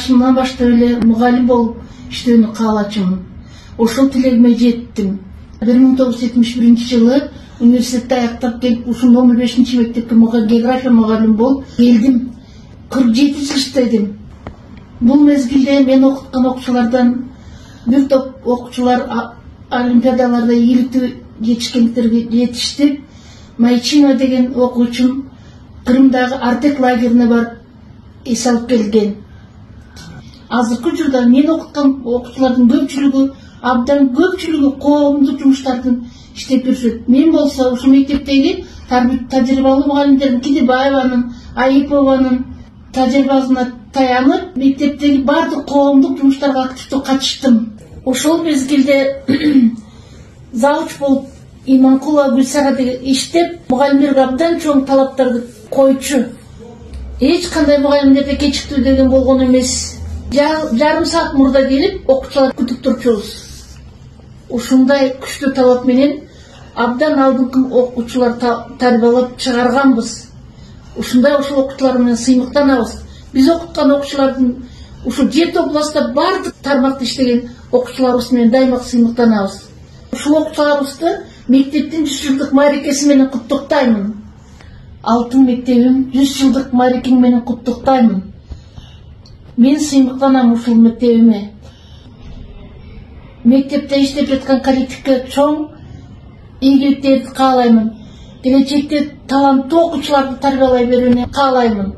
жашымдан баштап эле мугалим болуп иштөөнү каалачумун. Ошол тилегиме жеттим. 1971-жылы университетти аяктап келип, ушул 15-мектепке география мугалим болуп келдим. 47 жыл иштедим. Бул мезгилде мен окуткан окуучулардан бир топ окуучулар олимпиадаларда ийгиликтүү жетишкендерге жетишти. Майчинова деген окуучум Кырымдагы Артек лагерине барып эс алып келген. Азыркы учурда мен окуткан окуучулардын абдан көпчүлүгү коомдук жумуштардын иштеп жүрүшөт. Мен болсо ушул мектептеги тажрыйбалуу мугалимдердин Кидибаеванын, Айыпованын тажрыйбасына таянып, мектептеги бардык коомдук жумуштарга активдүү катыштым. Ошол мезгилде завуч болуп Иманкулова Гүлсара деген иштеп, мугалимдерге абдан чоң талаптарды койчу. Эч кандай мугалимдерде кечиктүү деген болгон эмес. Жарым саат мурда келип, окуучулар күтүп турчубуз. Ушундай күчтүү талап менен абдан алдыңкы окуучулар тарбиялап чыгарганбыз. Ушундай ошол окуучулар менен сыймыктанабыз. Биз окуткан окуучулардын ушул 7 областта бардык тармакта иштеген окуучуларыбыз менен дайыма сыймыктанабыз. Ушул окуучуларыбызды мектептин 100 жылдык мааракеси менен куттуктаймын. Алтын мектебим 100 жылдык мааракең менен куттуктаймын. Мен сыймыктанам ушул мектебиме. Мектепте иштеп жаткан коллективге чоң ийгиликтерди каалаймын. Келечекте таланттуу окуучуларды тарбиялай берүүнү каалаймын.